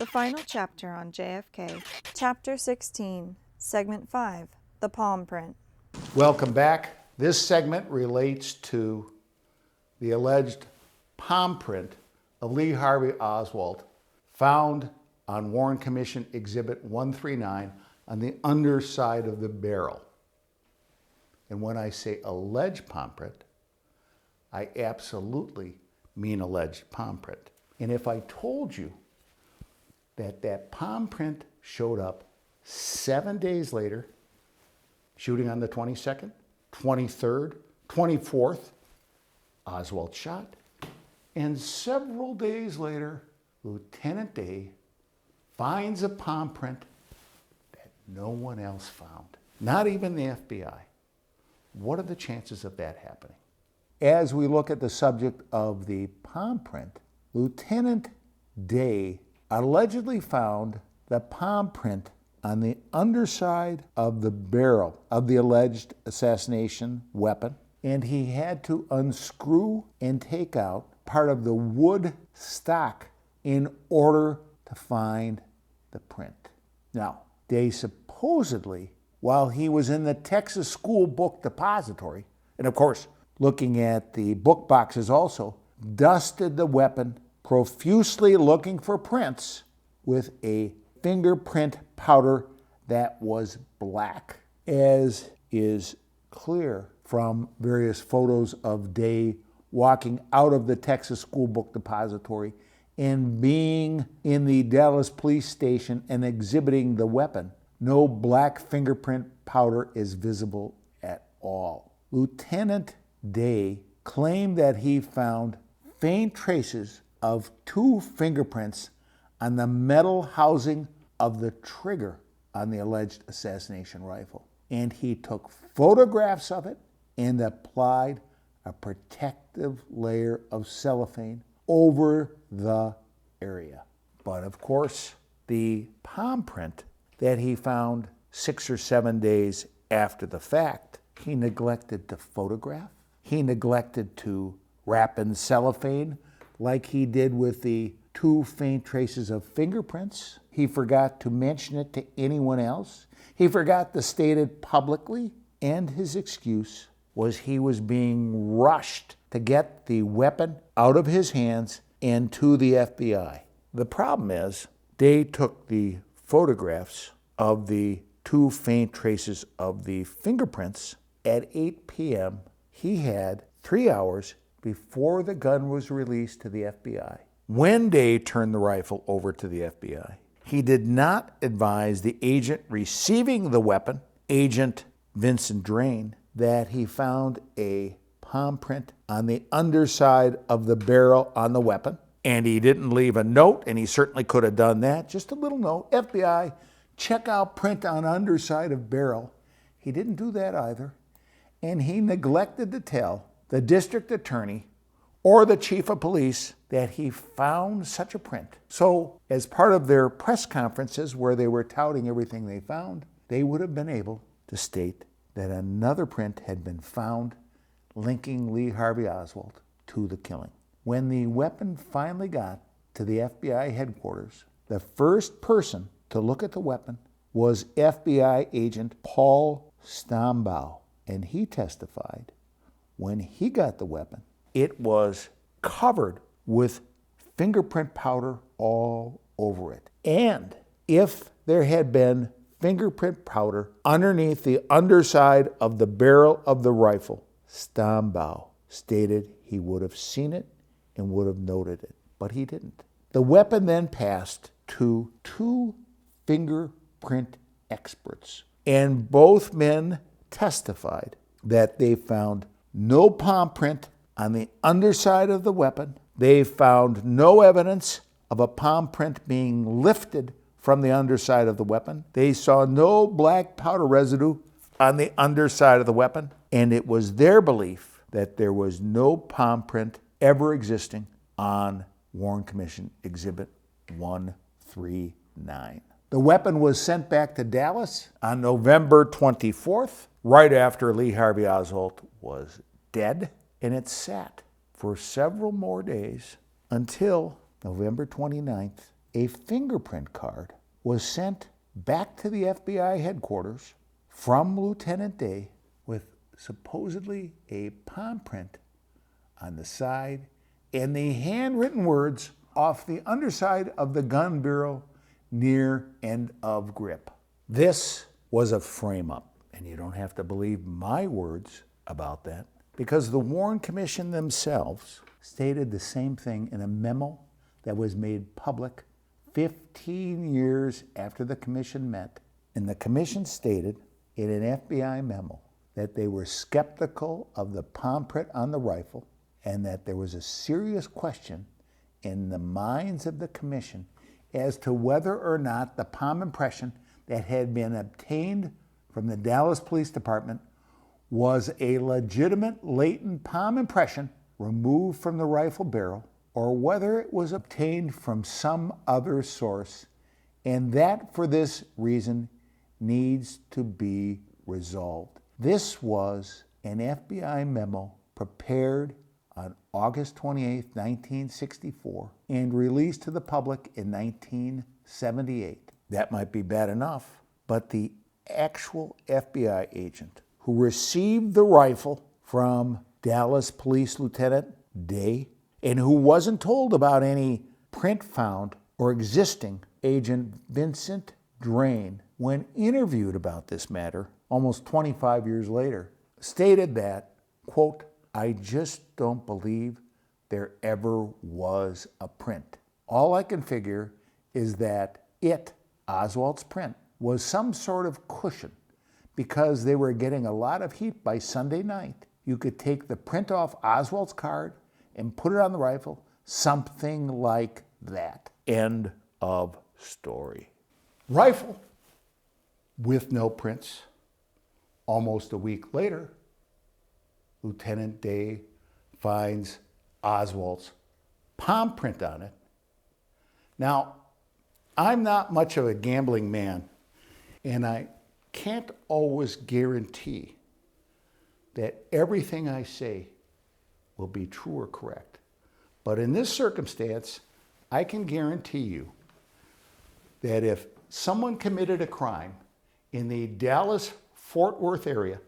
The final chapter on JFK, Chapter 16, Segment 5, The Palm Print. Welcome back. This segment relates to the alleged palm print of Lee Harvey Oswald found on Warren Commission Exhibit 139 on the underside of the barrel. And when I say alleged palm print, I absolutely mean alleged palm print. And if I told you that that palm print showed up 7 days later, shooting on the 22nd, 23rd, 24th, Oswald shot. And several days later, Lieutenant Day finds a palm print that no one else found, not even the FBI. What are the chances of that happening? As we look at the subject of the palm print, Lieutenant Day allegedly found the palm print on the underside of the barrel of the alleged assassination weapon, and he had to unscrew and take out part of the wood stock in order to find the print. Now, Day supposedly, while he was in the Texas School Book Depository, and of course, looking at the book boxes also, dusted the weapon profusely looking for prints with a fingerprint powder that was black, as is clear from various photos of Day walking out of the Texas School Book Depository and being in the Dallas police station and exhibiting the weapon. No black fingerprint powder is visible at all. Lieutenant Day claimed that he found faint traces of 2 fingerprints on the metal housing of the trigger on the alleged assassination rifle. And he took photographs of it and applied a protective layer of cellophane over the area. But of course, the palm print that he found 6 or 7 days after the fact, he neglected to photograph. He neglected to wrap in cellophane like he did with the 2 faint traces of fingerprints. He forgot to mention it to anyone else. He forgot to state it publicly. And his excuse was he was being rushed to get the weapon out of his hands and to the FBI. The problem is, Day took the photographs of the 2 faint traces of the fingerprints at 8 p.m. He had 3 hours before the gun was released to the FBI. When Day turned the rifle over to the FBI, he did not advise the agent receiving the weapon, Agent Vincent Drain, that he found a palm print on the underside of the barrel on the weapon. And he didn't leave a note, and he certainly could have done that. Just a little note, FBI, check out print on underside of barrel. He didn't do that either. And he neglected to tell the district attorney or the chief of police that he found such a print. So as part of their press conferences where they were touting everything they found, they would have been able to state that another print had been found linking Lee Harvey Oswald to the killing. When the weapon finally got to the FBI headquarters, the first person to look at the weapon was FBI agent Paul Stambaugh, and he testified when he got the weapon, it was covered with fingerprint powder all over it. And if there had been fingerprint powder underneath the underside of the barrel of the rifle, Stambaugh stated he would have seen it and would have noted it, but he didn't. The weapon then passed to 2 fingerprint experts, and both men testified that they found no palm print on the underside of the weapon. They found no evidence of a palm print being lifted from the underside of the weapon. They saw no black powder residue on the underside of the weapon, and it was their belief that there was no palm print ever existing on Warren Commission Exhibit 139. The weapon was sent back to Dallas on November 24th, right after Lee Harvey Oswald was dead, and it sat for several more days until November 29th a fingerprint card was sent back to the FBI headquarters from Lieutenant Day with supposedly a palm print on the side and the handwritten words off the underside of the gun barrel near end of grip. This was a frame-up, and you don't have to believe my words about that, because the Warren Commission themselves stated the same thing in a memo that was made public 15 years after the commission met. And the commission stated in an FBI memo that they were skeptical of the palm print on the rifle and that there was a serious question in the minds of the commission as to whether or not the palm impression that had been obtained from the Dallas Police Department was a legitimate latent palm impression removed from the rifle barrel, or whether it was obtained from some other source, and that for this reason needs to be resolved. This was an FBI memo prepared on August 28, 1964, and released to the public in 1978. That might be bad enough, but the actual FBI agent who received the rifle from Dallas Police Lieutenant Day and who wasn't told about any print found or existing, Agent Vincent Drain, when interviewed about this matter almost 25 years later, stated that, quote, "I just don't believe there ever was a print. All I can figure is that Oswald's print, was some sort of cushion because they were getting a lot of heat by Sunday night. You could take the print off Oswald's card and put it on the rifle, something like that." End of story. Rifle with no prints. Almost a week later, Lieutenant Day finds Oswald's palm print on it. Now, I'm not much of a gambling man, and I can't always guarantee that everything I say will be true or correct. But in this circumstance, I can guarantee you that if someone committed a crime in the Dallas-Fort Worth area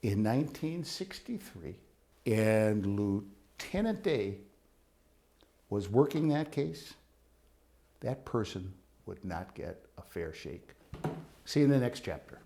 in 1963 and Lieutenant Day was working that case, that person would not get a fair shake. See you in the next chapter.